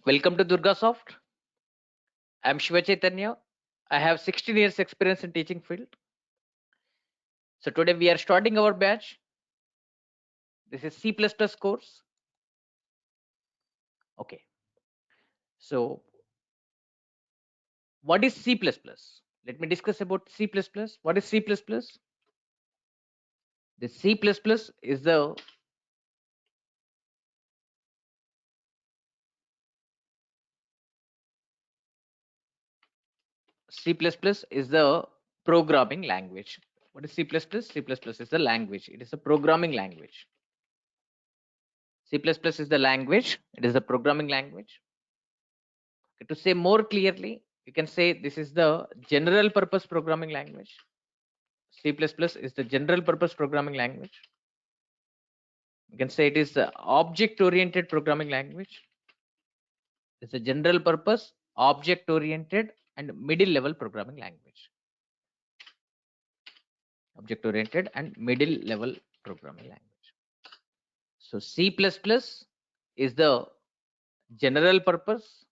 Welcome to DurgaSoft. I'm Shiva Chaitanya. I have 16 years experience in teaching field. So today we are starting our batch. This is C++ course. Okay. So what is C++? Let me discuss about C++. What is C++? The C++ is the programming language. What is C++? C++ is the language. It is a programming language. C++ is the language. It is a programming language. Okay, to say more clearly, you can say this is the general purpose programming language. C++ is the general purpose programming language. You can say it is the object oriented programming language. It's a general purpose, object oriented, and middle level programming language. Object oriented and middle level programming language. So C++ is the general purpose,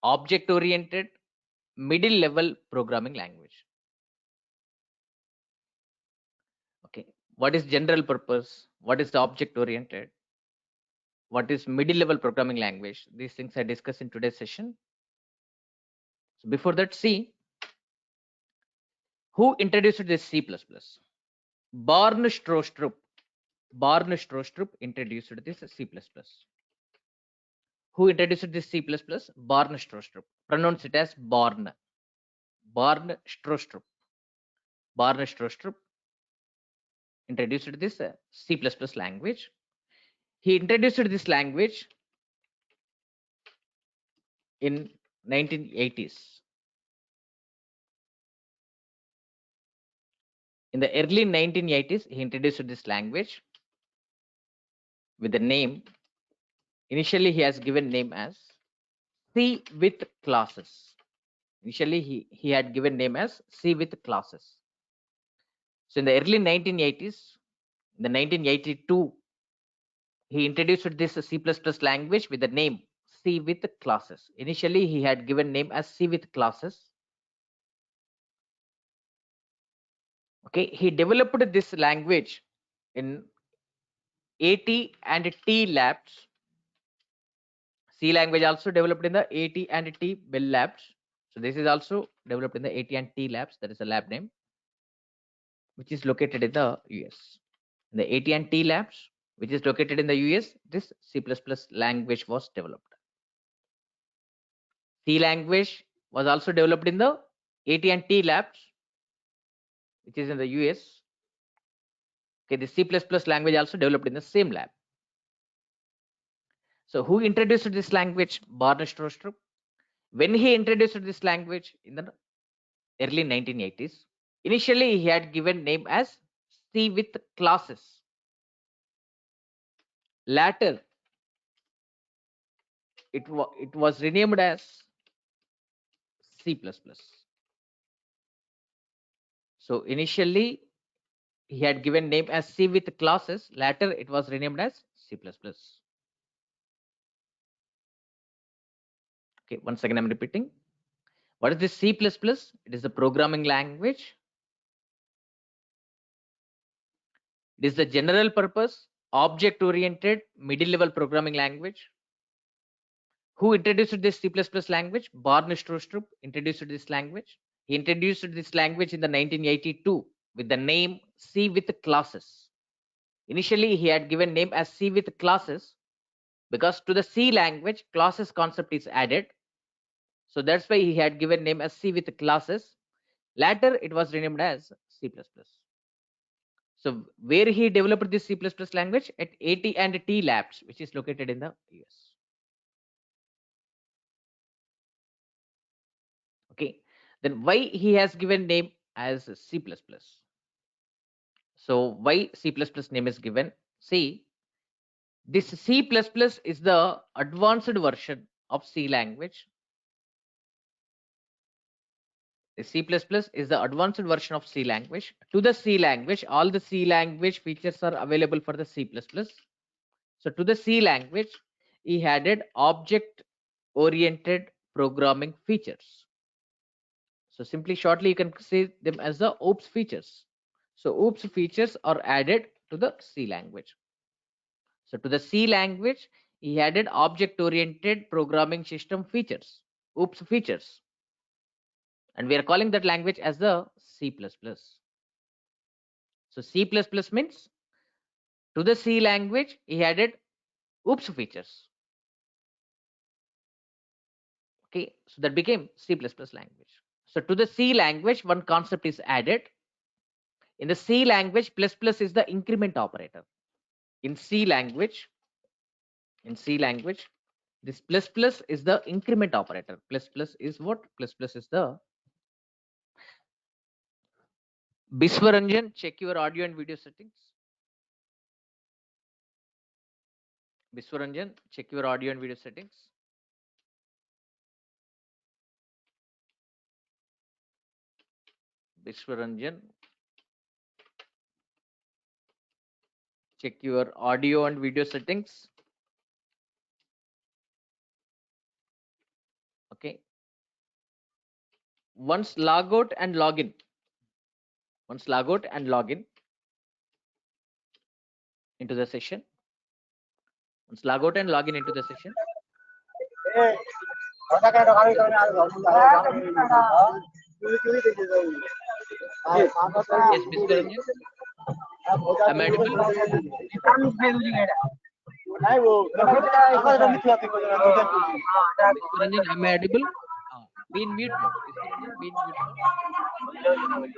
object oriented, middle level programming language. Okay, what is general purpose? What is the object oriented? What is middle level programming language? These things I discuss in today's session. So before that, see who introduced this C++. Barn Strostrup. Barn Strostrup introduced this C++. Who introduced this C++? Barn Strostrup. Pronounce it as Barn. Barn Strostrup. Barn Strostrup introduced this C++ language. He introduced this language in 1980s. In the early 1980s, he introduced this language with the name. Initially, he has given name as C with classes. Initially, he had given name as C with classes. So in the early 1980s, in the 1982, he introduced this C++ language with the name C with classes. Initially, he had given name as C with classes. Okay, he developed this language in AT and T labs. C language also developed in the AT and T Bell labs. So this is also developed in the AT and T labs. That is a lab name, which is located in the US. In the AT and T labs, which is located in the US, this C++ language was developed. C language was also developed in the AT and T labs, which is in the US. Okay, the C++ language also developed in the same lab. So who introduced this language? Barn Strostrup. When he introduced this language in the early 1980s, initially he had given name as C with classes. Later, it was renamed as C++. So initially he had given name as C with classes. Later it was renamed as C++. Okay, once again I'm repeating. What is this C++? It is a programming language. It is the general purpose, object oriented, middle level programming language. Who introduced this C++ language? Barn Strostrup introduced this language. He introduced this language in the 1982 with the name C with classes. Initially, he had given name as C with classes because to the C language, classes concept is added. So that's why he had given name as C with classes. Later, it was renamed as C++. So where he developed this C++ language? At AT and T Labs, which is located in the US. Okay, then why he has given name as C++? So why C++ name is given? See, this C++ is the advanced version of C language. The C++ is the advanced version of C language. To the C language, all the C language features are available for the C++. So to the C language, he added object-oriented programming features. So simply shortly, you can say them as the OOPS features. So OOPS features are added to the C language. So to the C language, he added object-oriented programming system features, OOPS features. And we are calling that language as the C++. So C++ means to the C language, he added OOPS features. Okay, so that became C++ language. So to the C language, one concept is added. In the C language, plus is the increment operator. In C language, this plus is the increment operator. Plus is what? Plus is the Biswaranjan, check your audio and video settings. Biswaranjan, check your audio and video settings. Biswaranjan, check your audio and video settings. Okay. Once log out and log in. Once log out and log in into the session. Once log out and log in into the session. Yes, Mr. Ranjan. I'm audible. Mr. Ranjan, am I audible? Be in mute mode. Mr. Ranjan, be in mute mode.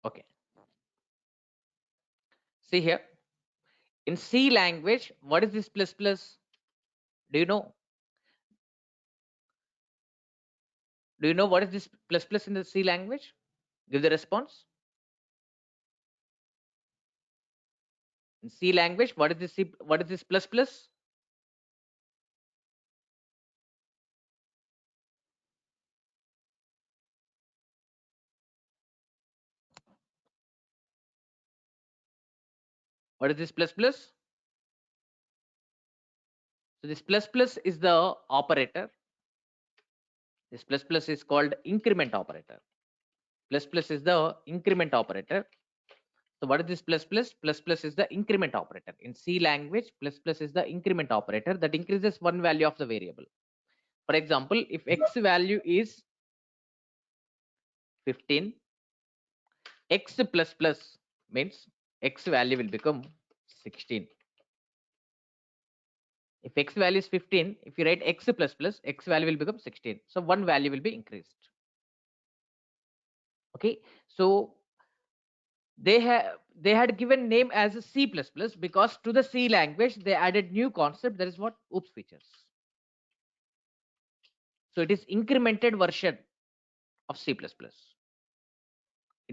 Okay. See here. In C language, what is this plus plus? Do you know? Do you know what is this plus plus in the C language? Give the response. In C language, what is this C, what is this plus plus? What is this plus plus? So this plus plus is the operator. This plus plus is called increment operator. Plus plus is the increment operator. So what is this plus plus? Plus plus is the increment operator. In C language, plus plus is the increment operator that increases one value of the variable. For example, if x value is 15, x plus plus means x value will become 16. If x value is 15, if you write x plus plus, x value will become 16. So one value will be increased. Okay, so they had given name as a C++ because to the C language they added new concept, that is what? OOPS features. So it is incremented version of C++. It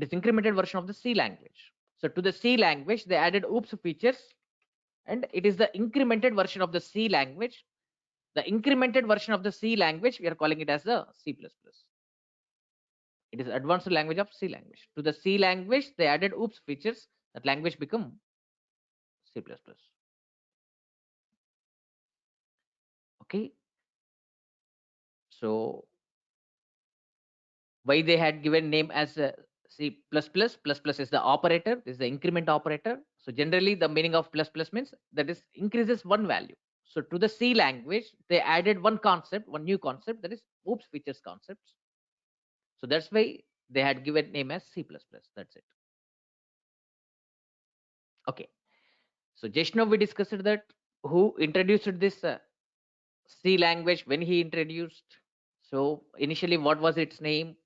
is incremented version of the C language. So to the C language they added OOPS features, and it is the incremented version of the C language. The incremented version of the C language, we are calling it as the C++. It is advanced language of C language. To the C language they added OOPS features, that language become C++. Okay, so why they had given name as C++? Plus plus is the operator, this is the increment operator. So generally the meaning of plus plus means that is increases one value. So to the C language they added one concept, one new concept, that is OOPS features concepts. So that's why they had given name as C++. That's it. Okay, so just now we discussed that who introduced this C language, when he introduced. So initially what was its name,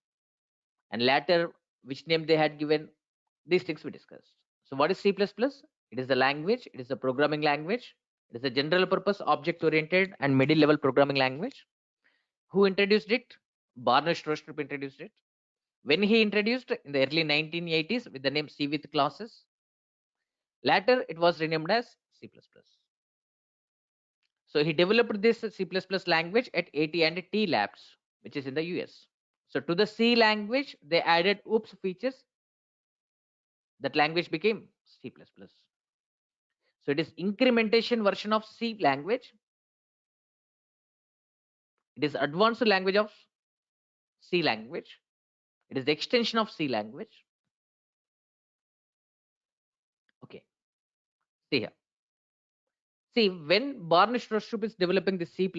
and later which name they had given. These things we discussed. So what is C++? It is the language, it is a programming language, it is a general purpose object oriented and middle level programming language. Who introduced it? Barnett Strostrup introduced it. When he introduced in the early 1980s with the name C with classes. Later, it was renamed as C++. So he developed this C++ language at AT&T Labs, which is in the US. So to the C language, they added OOPS features. That language became C++. So it is incrementation version of C language. It is advanced language of C language. It is the extension of C language. Okay, see here. See, when Barnish Rostrup is developing the C++,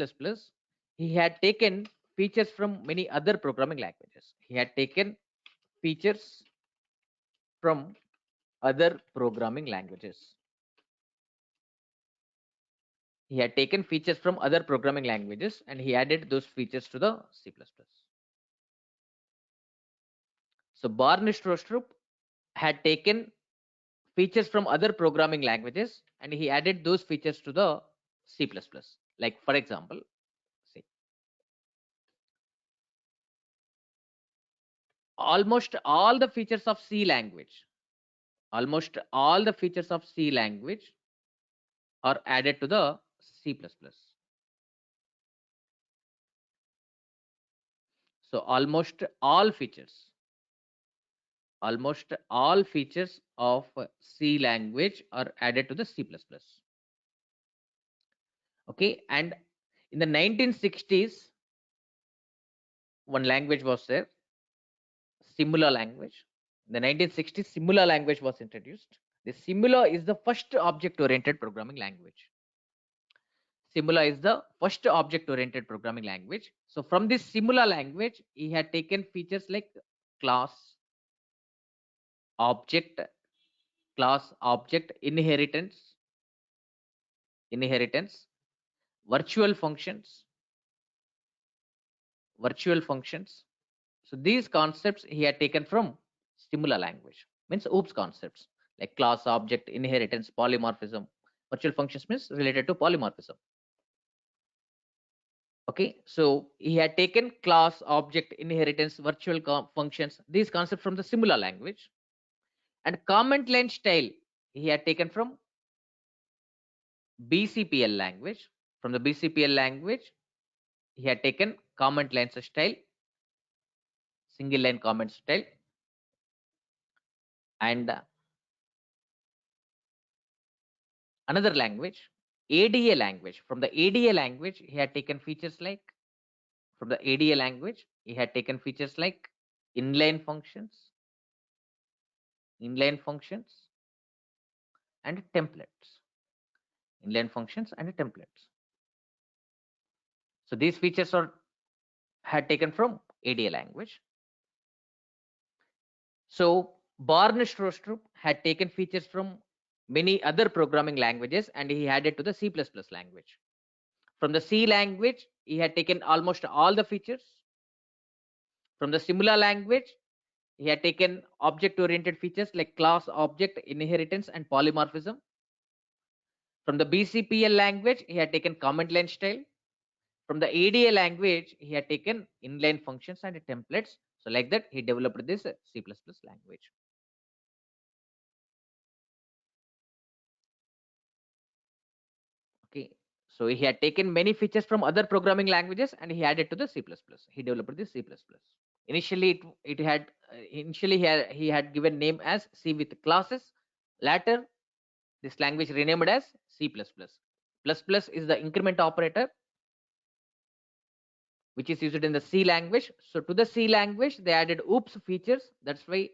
he had taken features from many other programming languages. He had taken features from other programming languages. He had taken features from other programming languages and he added those features to the C++. So Barnish Rostrup had taken features from other programming languages and he added those features to the C++. Like for example, see, almost all the features of C language, are added to the C++. So almost all features of C language are added to the C++. Okay, and in the 1960s, one language was there, Simula language. In the 1960s, Simula language was introduced. The Simula is the first object-oriented programming language. Simula is the first object-oriented programming language. So from this Simula language, he had taken features like class, object, inheritance, virtual functions. So these concepts he had taken from Simula language, means OOPS concepts like class, object, inheritance, polymorphism. Virtual functions means related to polymorphism. Okay, so he had taken class, object, inheritance, virtual functions, these concepts from the Simula language. And comment line style he had taken from BCPL language. From the BCPL language, he had taken comment lines style, single line comment style, and another language, ADA language. From the ADA language, he had taken features like, inline functions, and templates. So these features are had taken from ADA language. So Barnish Rostrup had taken features from many other programming languages and he added to the C++ language. From the C language, he had taken almost all the features. From the Simula language, he had taken object-oriented features like class, object, inheritance, and polymorphism. From the BCPL language, he had taken comment line style. From the ADA language, he had taken inline functions and templates. So like that, he developed this C++ language. Okay, so he had taken many features from other programming languages and he added to the C++. He developed this C++. Initially, he had given name as C with classes. Later, this language renamed as C++. Plus plus is the increment operator which is used in the C language. So to the C language, they added OOPS features. That's why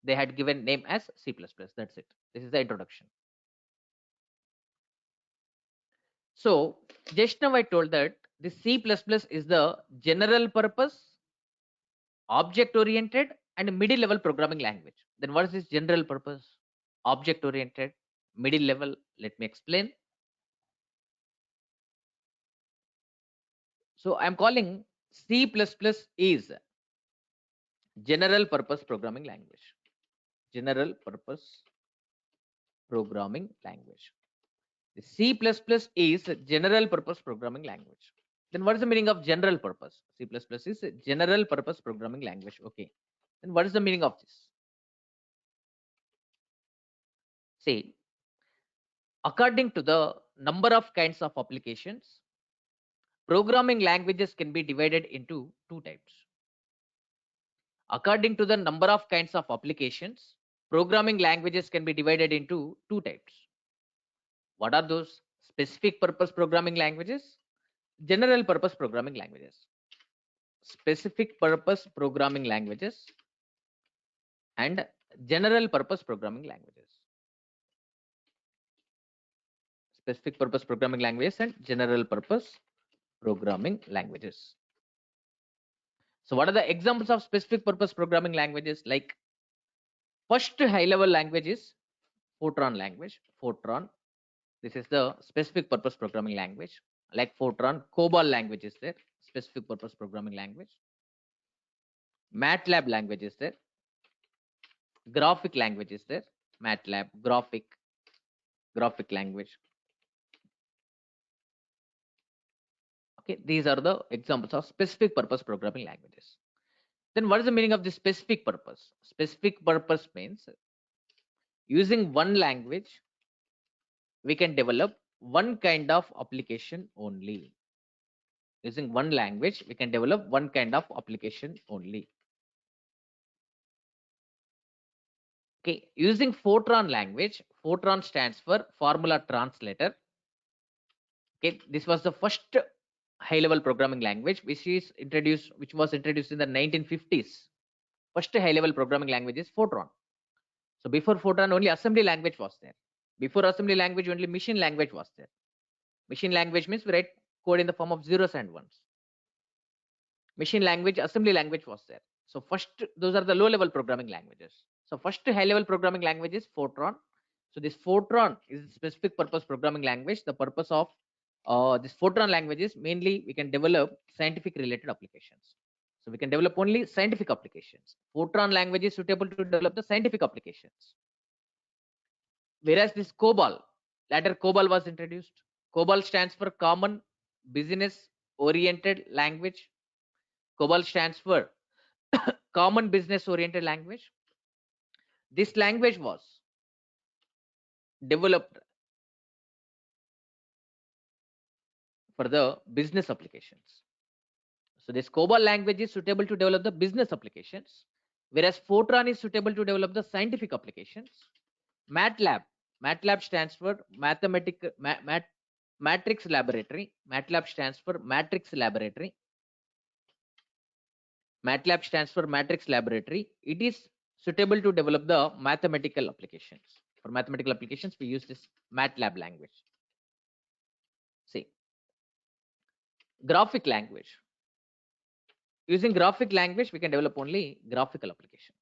they had given name as C++. That's it. This is the introduction. So just now I told that the C++ is the general purpose, object oriented, and middle level programming language. Then what is this general purpose, object oriented, middle level? Let me explain. So I'm calling C++ is general purpose programming language. General purpose programming language. The C++ is general purpose programming language. Then what is the meaning of general purpose? C++ is general purpose programming language. Okay. Then what is the meaning of this? See, According to the number of kinds of applications, programming languages can be divided into two types. According to the number of kinds of applications, programming languages can be divided into two types. What are those? Specific purpose programming languages, general purpose programming languages. Specific purpose programming languages and general purpose programming languages. Specific purpose programming languages and general purpose programming languages. So what are the examples of specific purpose programming languages? Like, first high level language is Fortran language. Fortran, this is the specific purpose programming language. Like Fortran, COBOL language is there, specific purpose programming language. MATLAB language is there. Graphic language is there. MATLAB, graphic language. Okay, these are the examples of specific purpose programming languages. Then what is the meaning of this specific purpose? Specific purpose means using one language, we can develop one kind of application only. Using one language, we can develop one kind of application only. Okay, using Fortran language, Fortran stands for Formula Translator. Okay, this was the first high-level programming language which was introduced in the 1950s. First high-level programming language is Fortran. So before Fortran, only assembly language was there. Before assembly language, only machine language was there. Machine language means we write code in the form of zeros and ones. Machine language, assembly language was there. So first, those are the low-level programming languages. So first high-level programming language is Fortran. So this Fortran is a specific purpose programming language. The purpose of this Fortran language is mainly we can develop scientific related applications. So we can develop only scientific applications. Fortran language is suitable to develop the scientific applications. Whereas this COBOL, later COBOL was introduced. COBOL stands for Common Business Oriented Language. COBOL stands for Common Business Oriented Language. This language was developed for the business applications. So this COBOL language is suitable to develop the business applications, whereas Fortran is suitable to develop the scientific applications. MATLAB stands for Matrix Laboratory. MATLAB stands for Matrix Laboratory. MATLAB stands for Matrix Laboratory. It is suitable to develop the mathematical applications. For mathematical applications, we use this MATLAB language. See, graphic language. Using graphic language, we can develop only graphical applications.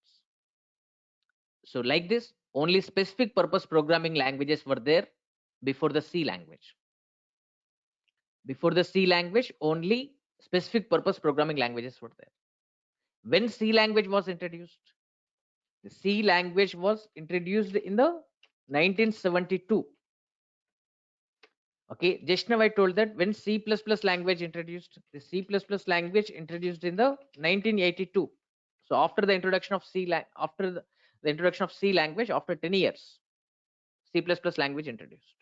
So like this, only specific purpose programming languages were there before the C language. Before the C language, only specific purpose programming languages were there. When C language was introduced, the C language was introduced in the 1972. Okay, just now I told that when C++ language introduced, the C++ language introduced in the 1982. So after the introduction of after the introduction of C language, after 10 years, C++ language introduced.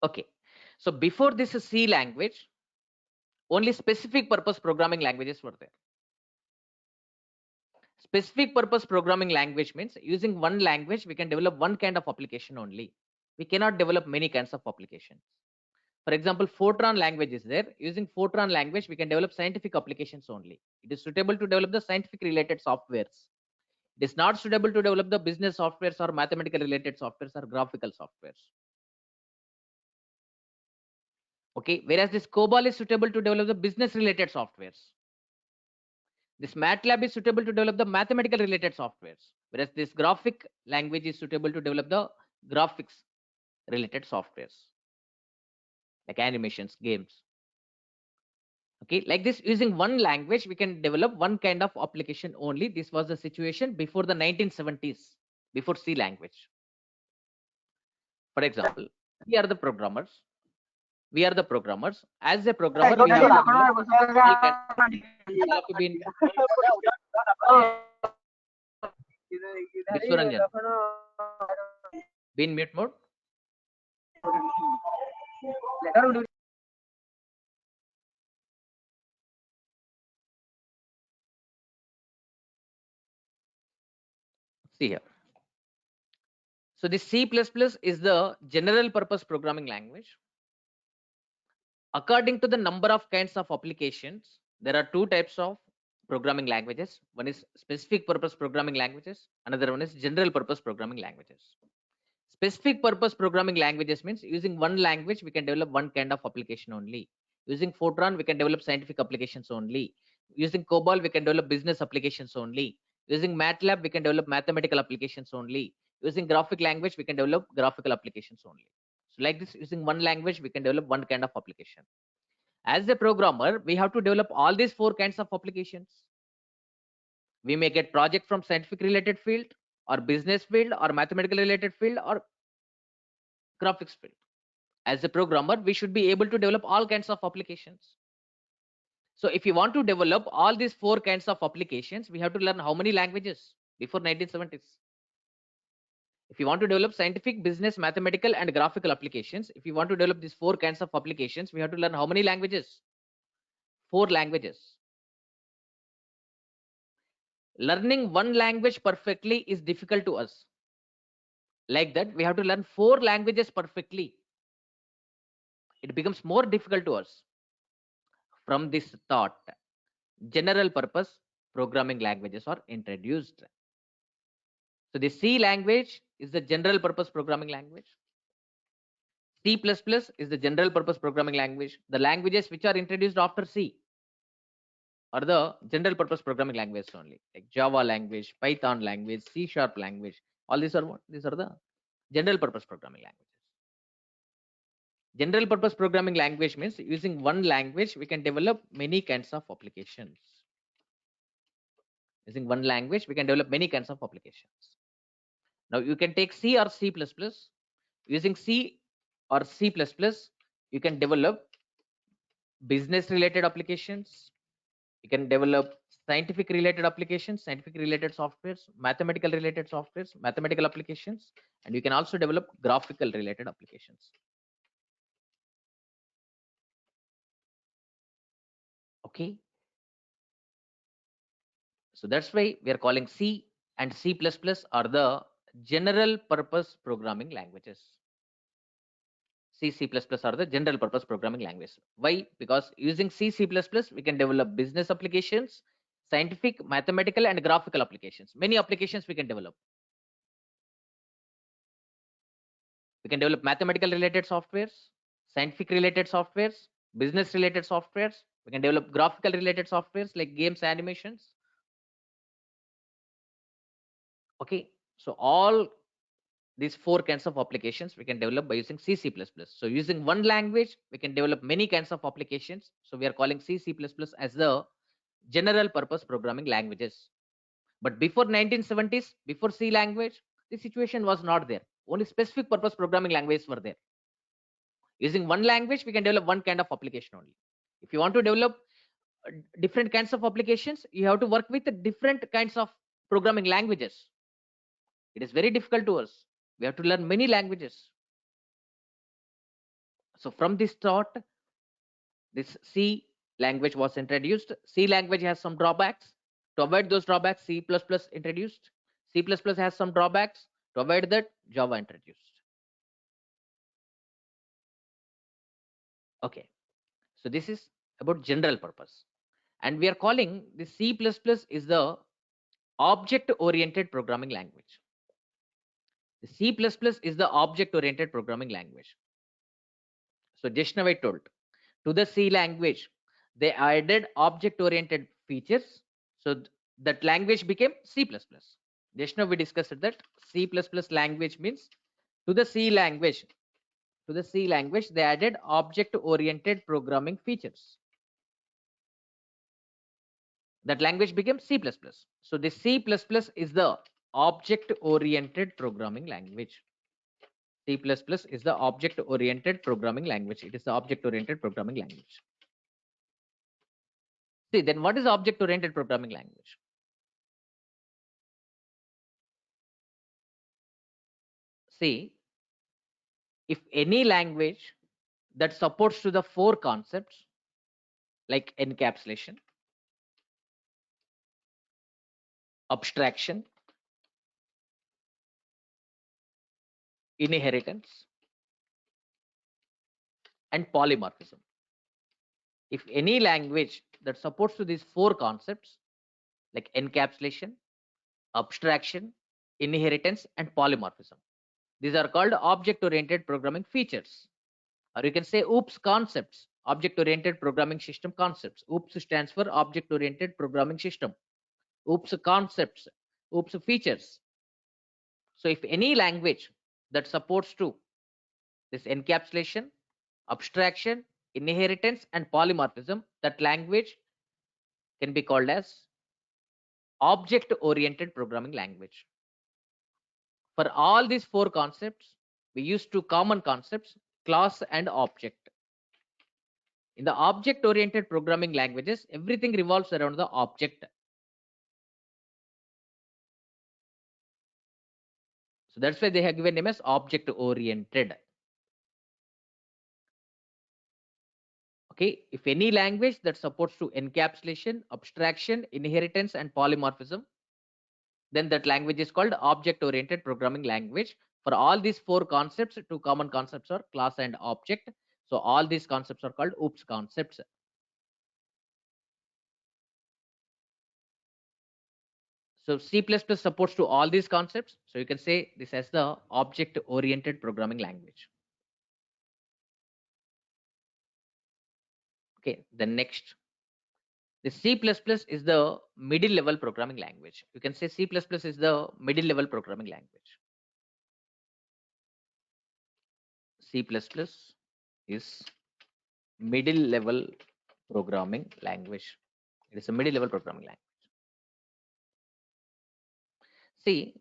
Okay, so before this C language, only specific purpose programming languages were there. Specific purpose programming language means using one language, we can develop one kind of application only. We cannot develop many kinds of applications. For example, Fortran language is there. Using Fortran language, we can develop scientific applications only. It is suitable to develop the scientific related softwares. It is not suitable to develop the business softwares or mathematical related softwares or graphical softwares. Okay, whereas this COBOL is suitable to develop the business related softwares. This MATLAB is suitable to develop the mathematical related softwares, whereas this graphic language is suitable to develop the graphics related softwares like animations, games. Okay, like this, using one language, we can develop one kind of application only. This was the situation before the 1970s, before C language. For example, we are the programmers. As a programmer, we have been Vishwaranjan, be in mute mode. See here. So this C++ is the general purpose programming language. According to the number of kinds of applications, there are two types of programming languages. One is specific purpose programming languages. Another one is general purpose programming languages. Specific purpose programming languages means using one language, we can develop one kind of application only. Using Fortran, we can develop scientific applications only. Using COBOL, we can develop business applications only. Using MATLAB, we can develop mathematical applications only. Using graphic language, we can develop graphical applications only. So like this, using one language, we can develop one kind of application. As a programmer, we have to develop all these four kinds of applications. We may get project from scientific related field or business field or mathematical related field or graphics field. As a programmer, we should be able to develop all kinds of applications. So if you want to develop all these four kinds of applications, we have to learn how many languages before 1970s. If you want to develop scientific, business, mathematical, and graphical applications, if you want to develop these four kinds of applications, we have to learn how many languages? 4 languages. Learning one language perfectly is difficult to us. Like that, we have to learn 4 languages perfectly. It becomes more difficult to us. From this thought, general purpose programming languages are introduced. So the C language is the general purpose programming language. C++ is the general purpose programming language. The languages which are introduced after C are the general purpose programming languages only, like Java language, Python language, C# language. All these are what? These are the general purpose programming languages. General purpose programming language means using one language, we can develop many kinds of applications. Using one language, we can develop many kinds of applications. Now you can take C or C++. Using C or C++, you can develop business related applications. You can develop scientific related applications, scientific related softwares, mathematical related softwares, mathematical applications, and you can also develop graphical related applications. Okay. So that's why we are calling C and C++ are the general purpose programming languages. C, C++ are the general purpose programming languages. Why? Because using C, C++, we can develop business applications, scientific, mathematical, and graphical applications. Many applications we can develop. We can develop mathematical related softwares, scientific related softwares, business related softwares. We can develop graphical related softwares like games, animations. Okay, so all these 4 kinds of applications we can develop by using C, C++. So using one language, we can develop many kinds of applications. So we are calling C, C++ as the general purpose programming languages. But before 1970s, before C language, the situation was not there. Only specific purpose programming languages were there. Using one language, we can develop one kind of application only. If you want to develop different kinds of applications, you have to work with different kinds of programming languages. It is very difficult to us. We have to learn many languages. So from this thought, this C language was introduced. C language has some drawbacks. To avoid those drawbacks, C++ introduced. C++ has some drawbacks. To avoid that, Java introduced. Okay, so this is about general purpose. And we are calling the C++ is the object-oriented programming language. The C++ is the object-oriented programming language. So just now I told, to the C language, they added object-oriented features. So that language became C++. Just now we discussed that C++ language means to the C language, they added object-oriented programming features. That language became C++. So the C++ is the object-oriented programming language. C++ is the object-oriented programming language. It is the object-oriented programming language. See, then what is object-oriented programming language? See, if any language that supports to the four concepts like encapsulation, abstraction, inheritance, and polymorphism. If any language that supports to these four concepts like encapsulation, abstraction, inheritance, and polymorphism, these are called object-oriented programming features, or you can say OOPS concepts, object-oriented programming system concepts. OOPS stands for object-oriented programming system. OOPS concepts, OOPS features. So if any language that supports to this encapsulation, abstraction, inheritance, and polymorphism, that language can be called as object-oriented programming language. For all these four concepts, we use two common concepts, class and object. In the object-oriented programming languages, everything revolves around the object. So that's why they have given name as object-oriented. Okay, if any language that supports to encapsulation, abstraction, inheritance, and polymorphism, then that language is called object-oriented programming language. For all these four concepts, two common concepts are class and object. So all these concepts are called OOPS concepts. So C++ supports to all these concepts. So you can say this as the object-oriented programming language. Okay, the next. The C++ is the middle level programming language. You can say C++ is the middle level programming language. C++ is middle level programming language. It is a middle level programming language. See,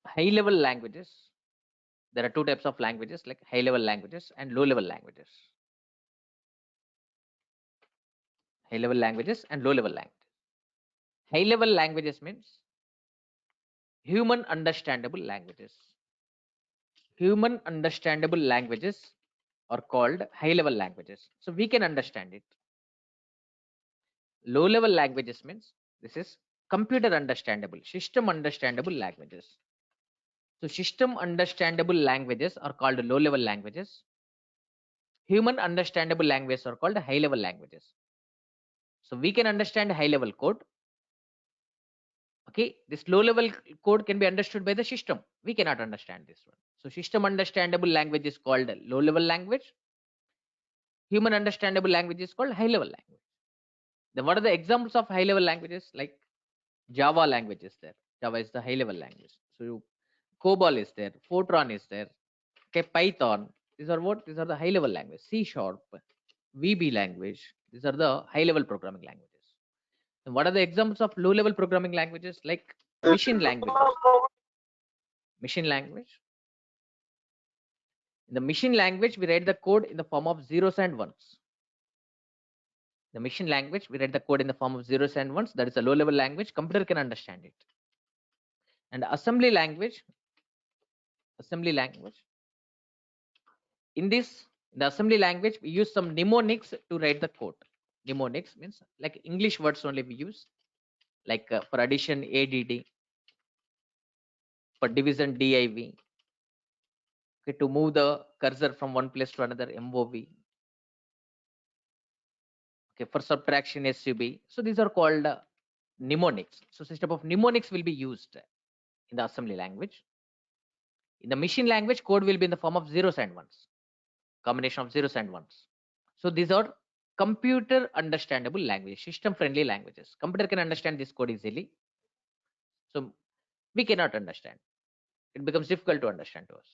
high level languages, there are two types of languages like high level languages and low level languages. High level languages and low level languages. High level languages means human understandable languages. Human understandable languages are called high level languages. So we can understand it. Low level languages means this is computer understandable, system understandable languages. So system understandable languages are called low level languages. Human understandable languages are called high level languages. So we can understand high level code. Okay, this low level code can be understood by the system. We cannot understand this one. So system understandable language is called low level language. Human understandable language is called high level language. Then what are the examples of high level languages? Like Java language is there. Java is the high level language. So COBOL is there. Fortran is there. Okay, Python. These are what? These are the high level language. C Sharp, VB language. These are the high level programming languages. And what are the examples of low level programming languages? Like machine language. Machine language. In the machine language, we write the code in the form of zeros and ones. The machine language, we write the code in the form of zeros and ones. That is a low level language. Computer can understand it. And assembly language. In this, the assembly language, we use some mnemonics to write the code. Mnemonics means like English words only we use, like for addition ADD, for division DIV, okay, to move the cursor from one place to another MOV, okay, for subtraction SUB. So these are called mnemonics. So system of mnemonics will be used in the assembly language. In the machine language, code will be in the form of zeros and ones, combination of zeros and ones. So these are computer understandable language, system friendly languages. Computer can understand this code easily. So we cannot understand. It becomes difficult to understand to us.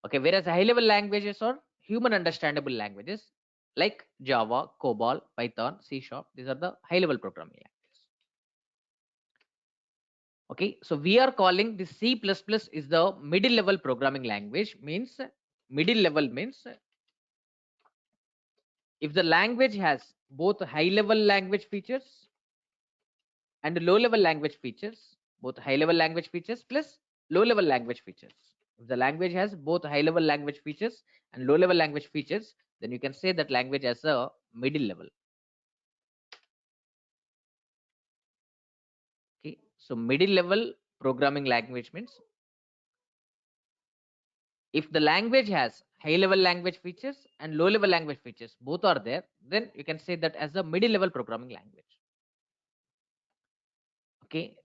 Okay, whereas high level languages are human understandable languages like Java, COBOL, Python, C Sharp. These are the high level programming languages. Okay, so we are calling the C++ is the middle level programming language. Means middle level means if the language has both high level language features and low level language features, both high level language features plus low level language features. If the language has both high level language features and low level language features, then you can say that language as a middle level. Okay, so middle level programming language means if the language has high level language features and low level language features, both are there, then you can say that as a middle level programming language. Okay,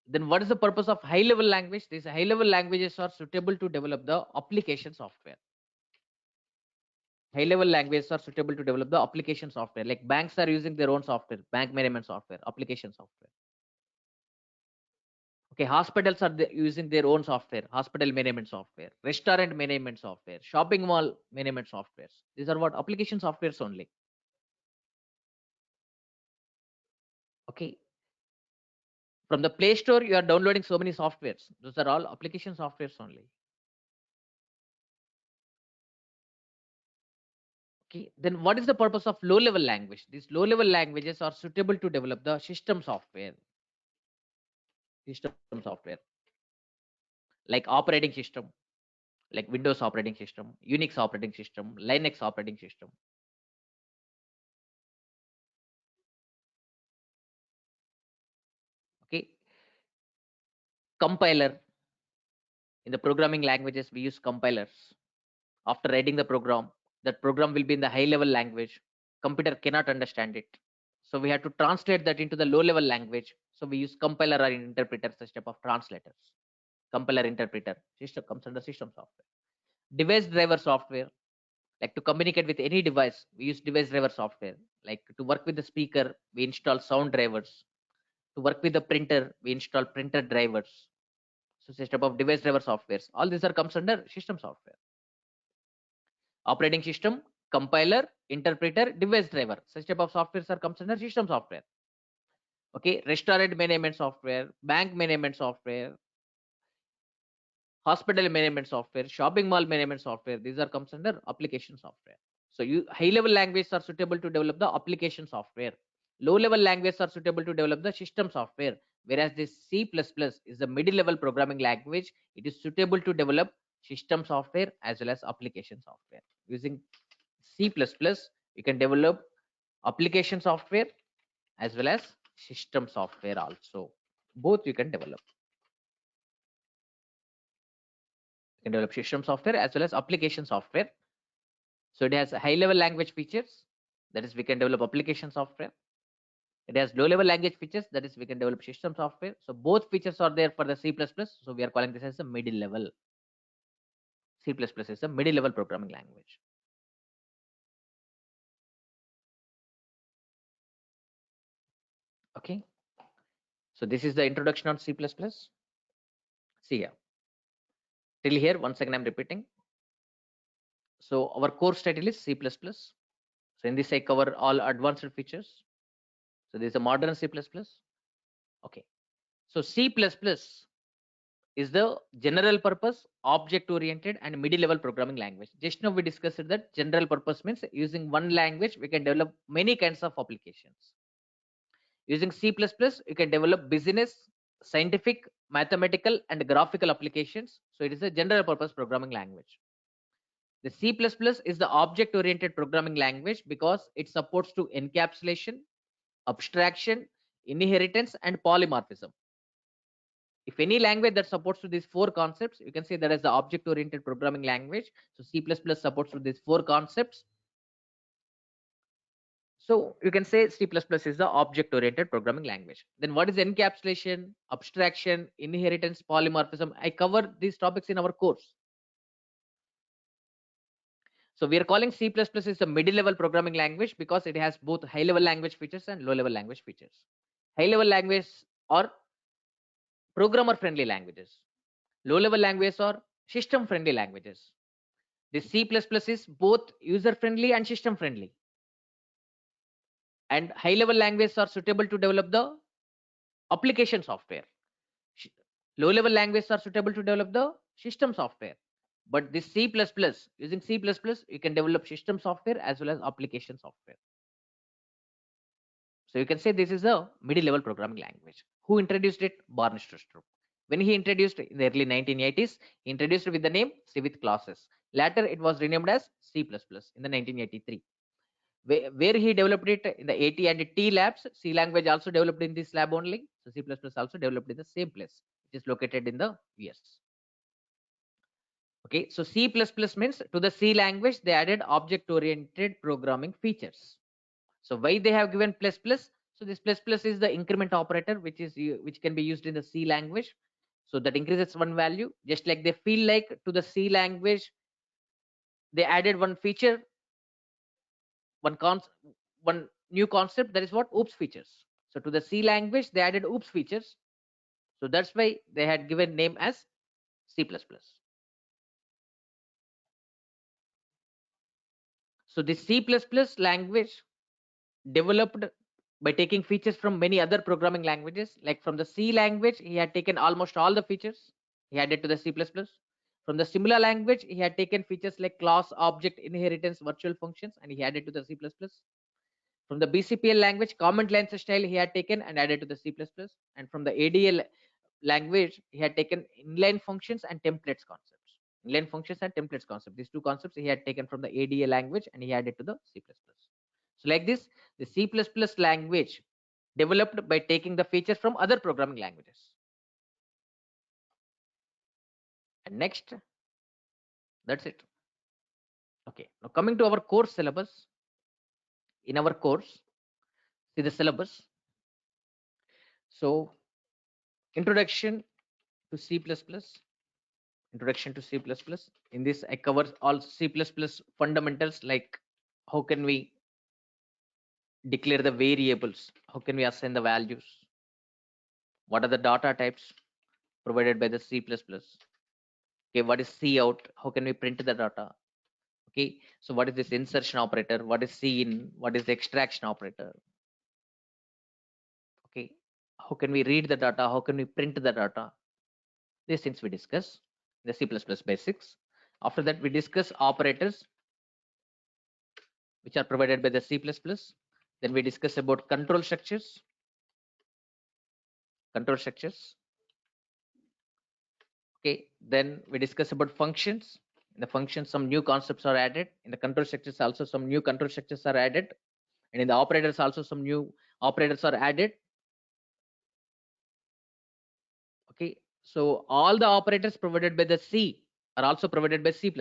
then what is the purpose of high level language? These high level languages are suitable to develop the application software. High level languages are suitable to develop the application software, like banks are using their own software, bank management software, application software. Okay, hospitals are using their own software, hospital management software, restaurant management software, shopping mall management softwares. These are what application softwares only. Okay, from the Play Store you are downloading so many softwares. Those are all application softwares only. Okay, then what is the purpose of low level language? These low level languages are suitable to develop the system software. System software like operating system, like Windows operating system, Unix operating system, Linux operating system. Okay, compiler. In the programming languages, we use compilers. After writing the program, that program will be in the high level language. Computer cannot understand it. So we have to translate that into the low level language. So we use compiler or interpreter, such type of translators. Compiler interpreter system comes under system software. Device driver software, like to communicate with any device, we use device driver software. Like to work with the speaker, we install sound drivers. To work with the printer, we install printer drivers. So such type of device driver softwares. All these are comes under system software. Operating system, compiler, interpreter, device driver. Such type of softwares are comes under system software. Okay, restaurant management software, bank management software, hospital management software, shopping mall management software. These are comes under application software. So you high level languages are suitable to develop the application software. Low level languages are suitable to develop the system software. Whereas this C++ is the middle level programming language. It is suitable to develop system software as well as application software. Using C++, you can develop application software as well as system software also. Both you can develop. You can develop system software as well as application software. So it has high level language features, that is we can develop application software. It has low level language features, that is we can develop system software. So both features are there for the C++. So we are calling this as a middle level. C++ is a middle level programming language. Okay. So this is the introduction on C++. See here. Till here, once again I'm repeating. So our course title is C++. So in this I cover all advanced features. So this is a modern C++. Okay. So C++ is the general purpose, object oriented and middle level programming language. Just now we discussed that general purpose means using one language we can develop many kinds of applications. Using C++, you can develop business, scientific, mathematical and graphical applications. So it is a general purpose programming language. The C++ is the object oriented programming language because it supports to encapsulation, abstraction, inheritance and polymorphism. If any language that supports to these four concepts, you can say that as the object oriented programming language. So C++ supports to these four concepts. So you can say C++ is the object oriented programming language. Then what is encapsulation, abstraction, inheritance, polymorphism? I cover these topics in our course. So we are calling C++ is the middle level programming language because it has both high level language features and low level language features. High level language or programmer friendly languages. Low level languages are system friendly languages. This C++ is both user friendly and system friendly. And high level languages are suitable to develop the application software. Low level languages are suitable to develop the system software. But this C++, using C++, you can develop system software as well as application software. So you can say this is a middle level programming language. Who introduced it? Barney Strostrup. When he introduced it in the early 1980s, he introduced it with the name C with classes. Later, it was renamed as C++ in the 1983. Where he developed it in the AT and T labs. C language also developed in this lab only. So C++ also developed in the same place, which is located in the US. Okay, so C++ means to the C language, they added object-oriented programming features. So why they have given plus plus? So this plus plus is the increment operator, which can be used in the C language. So that increases one value, just like they feel like to the C language, they added one feature, one new concept, that is what oops features. So to the C language, they added oops features. So that's why they had given name as C++. So the C++ language developed by taking features from many other programming languages. Like from the C language, he had taken almost all the features. He added to the C++. From the similar language, he had taken features like class, object, inheritance, virtual functions, and he added to the C++. From the BCPL language, comment length style he had taken and added to the C++. And from the ADL language, he had taken inline functions and templates concepts. Inline functions and templates concept. These two concepts he had taken from the ADA language and he added to the C++. So like this, the C++ language developed by taking the features from other programming languages. And next, that's it. Okay, now coming to our course syllabus. In our course, see the syllabus. So introduction to C++, introduction to C++. In this, I cover all C++ fundamentals, like how can we declare the variables, how can we assign the values, what are the data types provided by the C++. Okay, what is C out, how can we print the data. Okay, so what is this insertion operator, what is C in, what is the extraction operator. Okay, how can we read the data, how can we print the data. These things we discuss the C++ basics. After that, we discuss operators which are provided by the C++. Then we discuss about control structures. Okay, then we discuss about functions. In the functions, some new concepts are added. In the control structures, also some new control structures are added. And in the operators, also some new operators are added. Okay, so all the operators provided by the C are also provided by C++.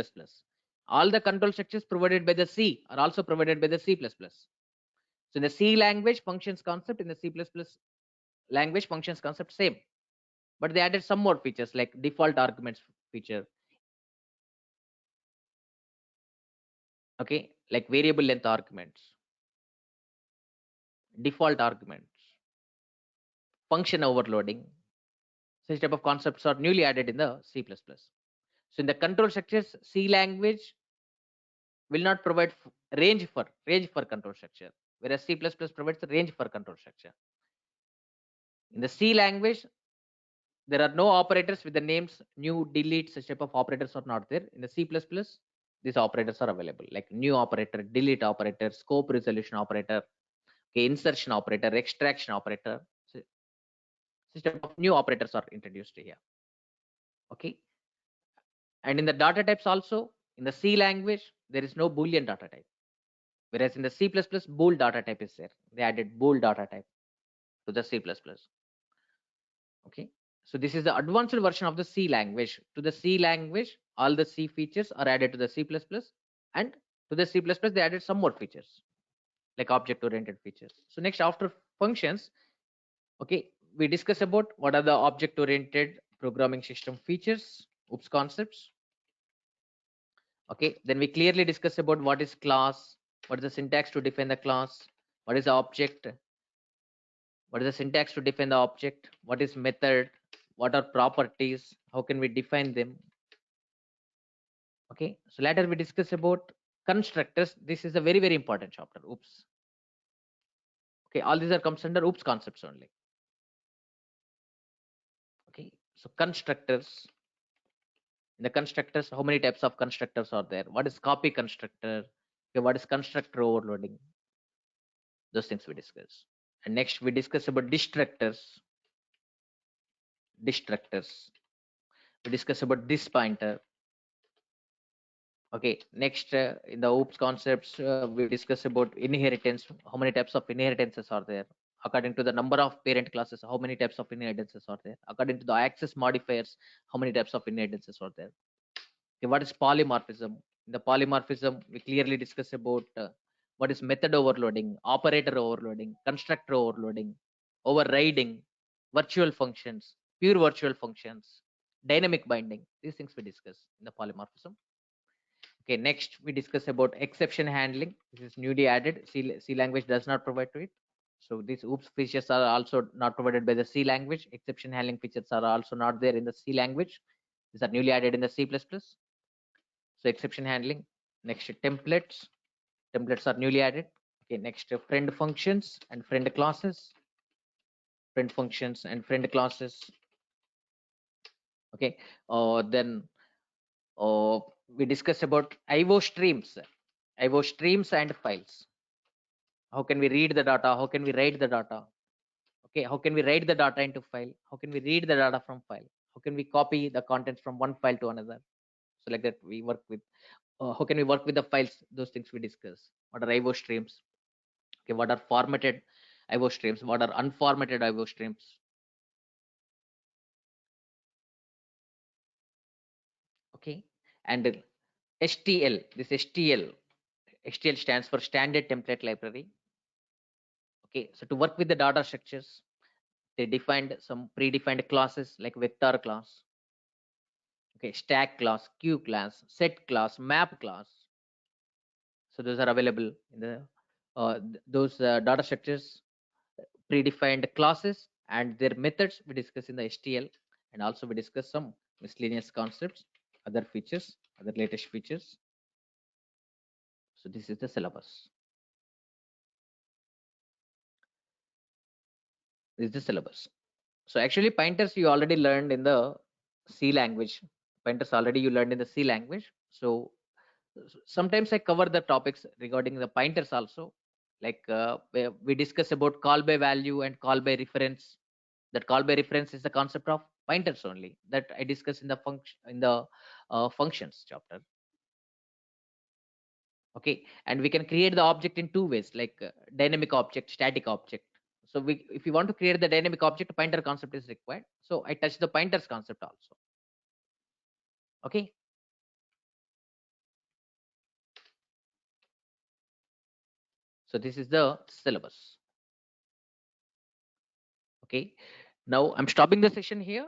All the control structures provided by the C are also provided by the C++. So in the C language, functions concept, in the C++ language, functions concept same, but they added some more features like default arguments feature. Okay, like variable length arguments, default arguments, function overloading. Such type of concepts are newly added in the C++. So in the control structures, C language will not provide range for control structure, whereas C++ provides the range for control structure. In the C language, there are no operators with the names new, delete. Such type of operators are not there. In the C++, these operators are available, like new operator, delete operator, scope resolution operator, okay, insertion operator, extraction operator. So such type of new operators are introduced here. Okay, and in the data types also, in the C language, there is no Boolean data type, whereas in the C++, bool data type is there. They added bool data type to the C++. Okay, so this is the advanced version of the C language. To the C language, all the C features are added to the C++, and to the C++, they added some more features like object oriented features. So next, after functions, okay, we discuss about what are the object oriented programming system features, oops concepts. Okay, then we clearly discuss about what is class, what is the syntax to define the class, what is the object, what is the syntax to define the object, what is method, what are properties, how can we define them. Okay, so later we discuss about constructors. This is a very, very important chapter. Oops. Okay, all these are comes under oops concepts only. Okay, so constructors. In the constructors, how many types of constructors are there? What is copy constructor? Okay, what is constructor overloading? Those things we discuss. And next we discuss about destructors. We discuss about this pointer. Okay, next in the OOPS concepts, we discuss about inheritance. How many types of inheritances are there? According to the number of parent classes, how many types of inheritances are there? According to the access modifiers, how many types of inheritances are there? Okay, what is polymorphism? In the polymorphism, we clearly discuss about what is method overloading, operator overloading, constructor overloading, overriding, virtual functions, pure virtual functions, dynamic binding. These things we discuss in the polymorphism. Okay, next we discuss about exception handling. This is newly added. C language does not provide to it. So these OOPS features are also not provided by the C language. Exception handling features are also not there in the C language. These are newly added in the C++. So exception handling. Next templates. Templates are newly added. Okay, next friend functions and friend classes. Friend functions and friend classes. Okay, then we discuss about IO streams. IO streams and files. How can we read the data? How can we write the data? Okay, how can we write the data into file? How can we read the data from file? How can we copy the contents from one file to another? So like that we work with. How can we work with the files? Those things we discuss. What are IO streams? Okay, what are formatted IO streams? What are unformatted IO streams? Okay, and STL. This STL stands for Standard Template Library. Okay, so to work with the data structures, they defined some predefined classes like vector class, okay, stack class, queue class, set class, map class. So those are available in the those data structures, predefined classes and their methods we discuss in the STL, and also we discuss some miscellaneous concepts, other features, other latest features. So this is the syllabus. This is the syllabus. So actually pointers you already learned in the C language. Pointers already you learned in the C language. So sometimes I cover the topics regarding the pointers also. Like where we discuss about call by value and call by reference. That call by reference is the concept of pointers only that I discuss in the function in the functions chapter. Okay, and we can create the object in two ways, like dynamic object, static object. So we, if you want to create the dynamic object, pointer concept is required. So I touch the pointers concept also. Okay. So this is the syllabus. Okay. Now I'm stopping the session here.